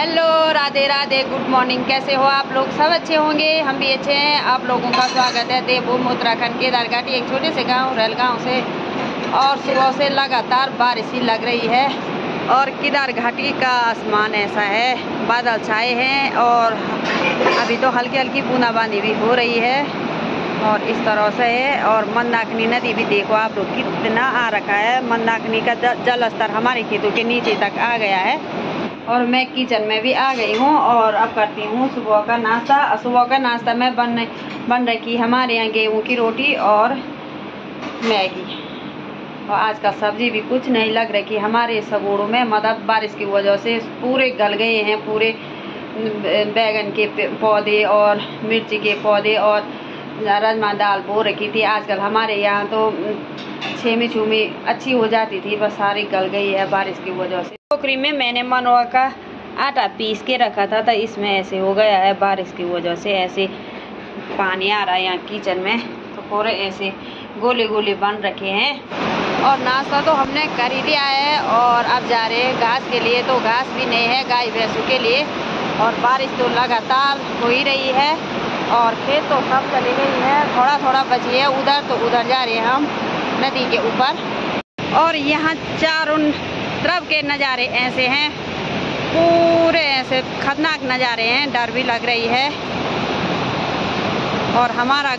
Hello, Radhe Radhe, good morning. कैसे हो आप लोग? सब अच्छे होंगे, हम भी अच्छे हैं। आप लोगों का स्वागत है देवभूमि उत्तराखंड केदार घाटी, एक छोटे से गांव रहलगांव से। और सुबह से लगातार बारिश ही लग रही है और केदार घाटी का आसमान ऐसा है, बादल छाए हैं और अभी तो हल्की हल्की बूंदाबांदी भी हो रही है और इस तरह से है। और मंदाकिनी नदी भी देखो आप लोग कितना आ रखा है। मंदाकिनी का जल स्तर हमारे खेतों के नीचे तक आ गया है और मैं किचन में भी आ गई हूँ और अब करती हूँ सुबह का नाश्ता। सुबह का नाश्ता में बन रखी हमारे यहाँ गेहूँ की रोटी और मैगी। और आज का सब्जी भी कुछ नहीं लग रही। हमारे सबूरों में मदद बारिश की वजह से पूरे गल गए हैं, पूरे बैगन के पौधे और मिर्ची के पौधे और राजमा दाल बो रखी थी। आजकल हमारे यहाँ तो छेमी छूमी अच्छी हो जाती थी, बस सारी गल गई है बारिश की वजह से। टोकरी में मैंने मनवा का आटा पीस के रखा था तो इसमें ऐसे हो गया है बारिश की वजह से। ऐसे पानी आ रहा है यहाँ किचन में, तो पूरे ऐसे गोले गोले बन रखे हैं। और नाश्ता तो हमने कर ही दिया है और अब जा रहे हैं घास के लिए। तो घास भी नहीं है गाय भैंसों के लिए और बारिश तो लगातार हो ही रही है और खेत तो सब चली गई है, थोड़ा थोड़ा बची है उधर, तो उधर जा रहे हैं हम नदी के ऊपर। और यहाँ चारों तरफ के नज़ारे ऐसे हैं, पूरे ऐसे खतरनाक नज़ारे हैं, डर भी लग रही है। और हमारा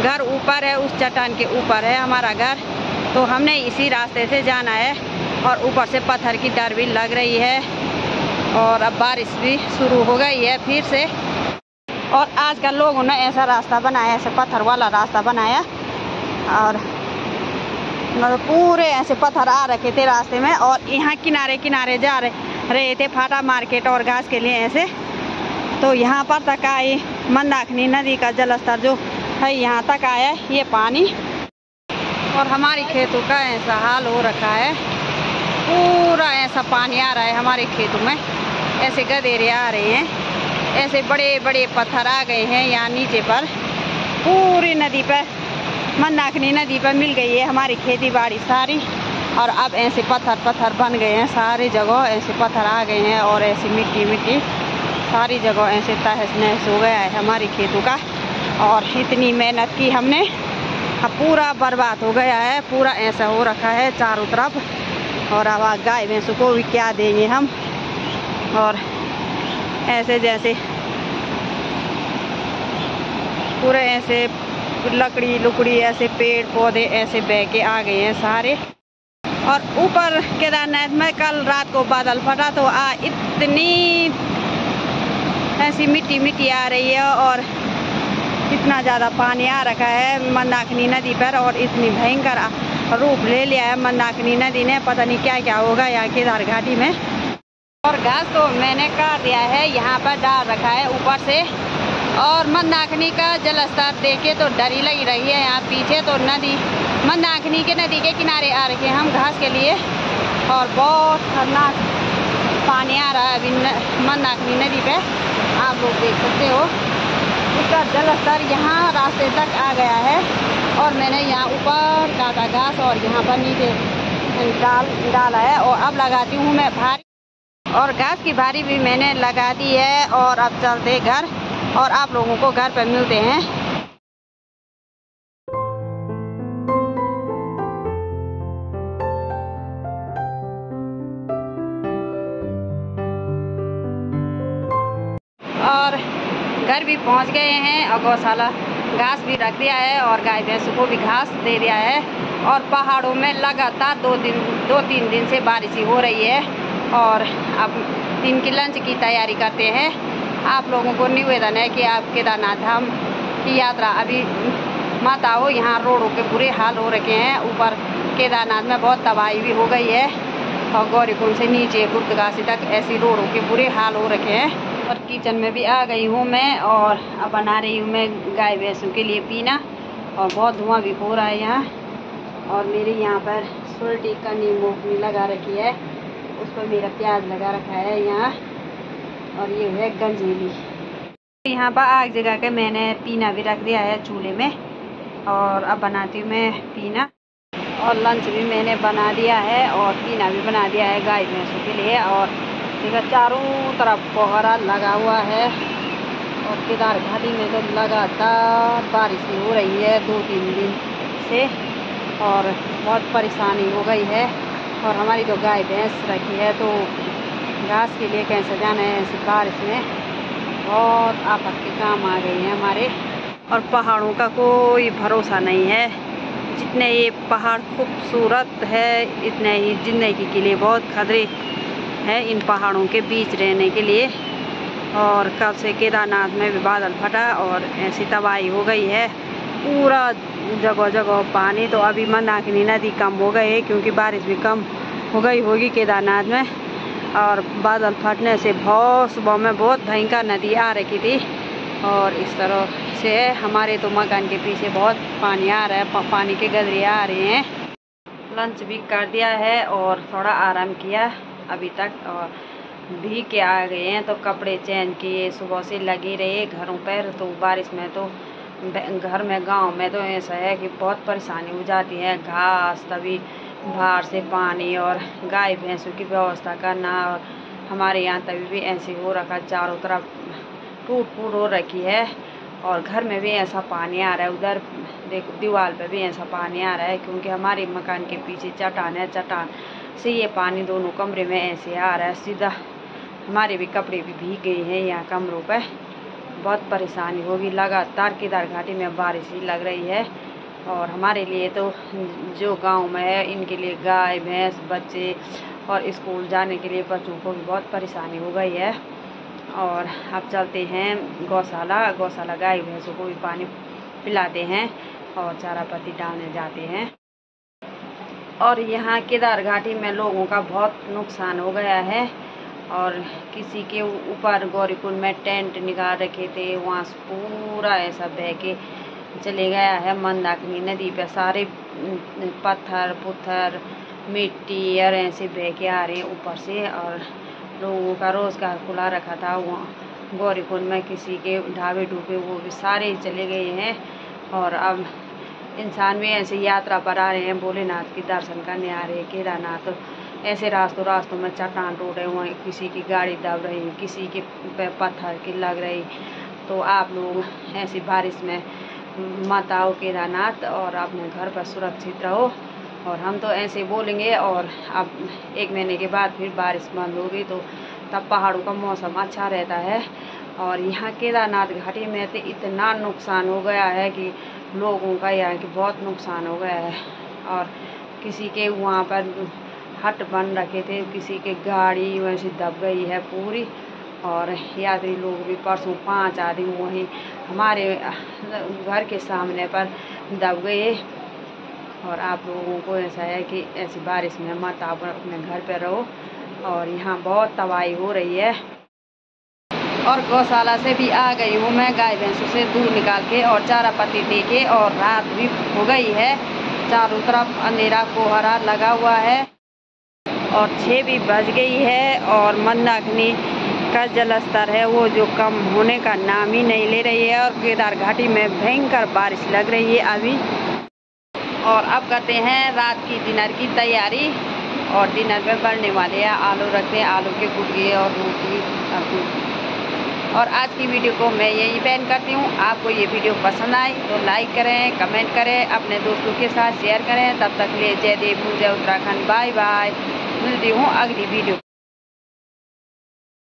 घर ऊपर है, उस चट्टान के ऊपर है हमारा घर, तो हमने इसी रास्ते से जाना है। और ऊपर से पत्थर की डर भी लग रही है और अब बारिश भी शुरू हो गई है फिर से। और आजकल लोगों ने ऐसा रास्ता बनाया, ऐसे पत्थर वाला रास्ता बनाया और मतलब पूरे ऐसे पत्थर आ रखे थे रास्ते में। और यहाँ किनारे किनारे जा रहे थे फाटा मार्केट और घास के लिए ऐसे। तो यहाँ पर तक आई मंदाकिनी नदी का जलस्तर जो है यहाँ तक आया ये पानी। और हमारे खेतों का ऐसा हाल हो रखा है, पूरा ऐसा पानी आ रहा है हमारे खेतों में। ऐसे गधेरे आ रहे हैं, ऐसे बड़े बड़े पत्थर आ गए हैं यहाँ नीचे पर। पूरी नदी पर, मंदाकिनी नदी पर मिल गई है हमारी खेती बाड़ी सारी। और अब ऐसे पत्थर बन गए हैं सारी जगह, ऐसे पत्थर आ गए हैं और ऐसी मिट्टी सारी जगह ऐसे तहस नहस हो गया है हमारी खेतों का। और इतनी मेहनत की हमने, अब पूरा बर्बाद हो गया है, पूरा ऐसा हो रखा है चारों तरफ। और अब गाय भैंसों को भी क्या देंगे हम। और ऐसे जैसे पूरे ऐसे लकड़ी लुकड़ी ऐसे पेड़ पौधे ऐसे बह के आ गए हैं सारे। और ऊपर केदारनाथ में कल रात को बादल फटा तो इतनी ऐसी मिट्टी आ रही है और इतना ज़्यादा पानी आ रखा है मंदाकिनी नदी पर। और इतनी भयंकर रूप ले लिया है मंदाकिनी नदी ने, पता नहीं क्या क्या होगा यहाँ केदार घाटी में। और घास तो मैंने काट दिया है, यहाँ पर डाल रखा है ऊपर से। और मंदाकिनी का जलस्तर देखे तो डर ही लगी रही है। यहाँ पीछे तो नदी, मंदाकिनी के नदी के किनारे आ रखे हैं हम घास के लिए और बहुत खतरनाक पानी आ रहा है अभी मंदाकिनी नदी पे, आप लोग देख सकते हो। इसका जलस्तर यहाँ रास्ते तक आ गया है। और मैंने यहाँ ऊपर काटा घास और यहाँ पर नीचे डाला है और अब लगाती हूँ मैं भारी। और घास की भारी भी मैंने लगा दी है और अब चलते घर और आप लोगों को घर पर मिलते हैं। और घर भी पहुंच गए हैं और गौशाला घास भी रख दिया है और गाय भैंसों को भी घास दे दिया है। और पहाड़ों में लगातार दो तीन दिन से बारिश ही हो रही है। और अब दिन की लंच की तैयारी करते हैं। आप लोगों को निवेदन है कि आप केदारनाथ धाम की यात्रा अभी मत आओ, यहाँ रोडों के बुरे हाल हो रखे हैं। ऊपर केदारनाथ में बहुत तबाही भी हो गई है और गौरीकुंड से नीचे गुप्तकाशी तक ऐसी रोडों के बुरे हाल हो रखे हैं। और किचन में भी आ गई हूँ मैं और अब बना रही हूँ मैं गाय भैंसों के लिए पीना। और बहुत धुआं भी हो रहा है यहाँ। और मेरे यहाँ पर सुल्टी का नींबू लगा रखी है, उस पर मेरा प्याज लगा रखा है यहाँ। और ये है गंजेली। यहाँ पर आग जगा के मैंने पीना भी रख दिया है चूल्हे में और अब बनाती हूँ मैं पीना। और लंच भी मैंने बना दिया है और पीना भी बना दिया है गाय भैंसों के लिए। और देखा चारों तरफ कोहरा लगा हुआ है और केदार घाटी में तो लगातार बारिश हो रही है 2-3 दिन से और बहुत परेशानी हो गई है। और हमारी तो गाय भैंस रखी है तो घास के लिए कैसे जाना है ऐसी बारिश में, बहुत आफत के काम आ गई है हमारे। और पहाड़ों का कोई भरोसा नहीं है, जितने ये पहाड़ खूबसूरत है इतने ही ज़िंदगी के लिए बहुत खतरे हैं इन पहाड़ों के बीच रहने के लिए। और कल से केदारनाथ में भी बादल फटा और ऐसी तबाही हो गई है, पूरा जगह जगह पानी। तो अभी मंदाकिनी नदी कम हो गई है क्योंकि बारिश भी कम हो गई होगी केदारनाथ में। और बादल फटने से बहुत सुबह में बहुत भयंकर नदी आ रही थी और इस तरह से हमारे तो मकान के पीछे बहुत पानी आ रहा है, पानी के गदरे आ रहे हैं। लंच भी कर दिया है और थोड़ा आराम किया अभी तक और भीग के आ गए हैं। तो कपड़े चेंज किए, सुबह से लगे रहे घरों पर। तो बारिश में तो घर में गांव में तो ऐसा है कि बहुत परेशानी हो जाती है, घास तभी बाहर से पानी और गाय भैंसों की व्यवस्था करना। और हमारे यहाँ तभी भी ऐसे हो रखा, चारों तरफ टूट फूट हो रखी है और घर में भी ऐसा पानी आ रहा है। उधर देखो दीवार पे भी ऐसा पानी आ रहा है क्योंकि हमारे मकान के पीछे चट्टान है, चट्टान से ये पानी दोनों कमरे में ऐसे आ रहा है सीधा। हमारे भी कपड़े भी भीग गए हैं यहाँ कमरों पे, बहुत परेशानी होगी। लगातार केदार घाटी में बारिश ही लग रही है और हमारे लिए तो जो गांव में है इनके लिए गाय भैंस बच्चे और स्कूल जाने के लिए बच्चों को भी बहुत परेशानी हो गई है। और अब चलते हैं गौशाला गाय भैंसों को भी पानी पिलाते हैं और चारा पत्ती डालने जाते हैं। और यहाँ केदार घाटी में लोगों का बहुत नुकसान हो गया है और किसी के ऊपर गौरीकुंड में टेंट निकाल रखे थे, वहाँ से पूरा ऐसा बह के चले गया है मंदाकिनी नदी पे। सारे पत्थर मिट्टी और ऐसे बह के आ रहे हैं ऊपर से। और लोगों का रोजगार खुला रखा था वहाँ गौरीकुंड में, किसी के ढाबे ढूबे वो भी सारे चले गए हैं। और अब इंसान भी ऐसे यात्रा पर आ रहे हैं, भोलेनाथ के दर्शन करने आ रहे हैं केदारनाथ। ऐसे रास्तों में चट्टान टूट रहे हुए, किसी की गाड़ी दब रही, किसी के पत्थर की लग रही। तो आप लोग ऐसी बारिश में मत आओ केदारनाथ और अपने घर पर सुरक्षित रहो। और हम तो ऐसे बोलेंगे और अब 1 महीने के बाद फिर बारिश बंद होगी तो तब पहाड़ों का मौसम अच्छा रहता है। और यहाँ केदारनाथ घाटी में तो इतना नुकसान हो गया है कि लोगों का यहाँ की बहुत नुकसान हो गया है। और किसी के वहाँ पर हट बन रखे थे, किसी के गाड़ी वैसे दब गई है पूरी। और यात्री लोग भी परसों 5 आदमी वहीं हमारे घर के सामने पर दब गए। और आप लोगों को ऐसा है कि ऐसी बारिश में मत आप अपने घर पे रहो। और यहाँ बहुत तबाही हो रही है। और गौशाला से भी आ गई हूँ मैं, गाय भैंसों से दूध निकाल के और चारा पत्ती दे के। और रात भी हो गई है, चारों तरफ अंधेरा कोहरा लगा हुआ है और 6 भी बज गई है। और मंदाकिनी का जलस्तर है वो जो कम होने का नाम ही नहीं ले रही है। और केदार घाटी में भयंकर बारिश लग रही है अभी। और अब करते हैं रात की डिनर की तैयारी। और डिनर में बनने वाले हैं आलू, रखते हैं आलू के गुटके और रोटी सब्जी। और आज की वीडियो को मैं यही एंड करती हूँ। आपको ये वीडियो पसंद आई तो लाइक करें, कमेंट करें, अपने दोस्तों के साथ शेयर करें। तब तक ले जय देव जय उत्तराखंड, बाय बाय। मिलती हूँ अगली वीडियो।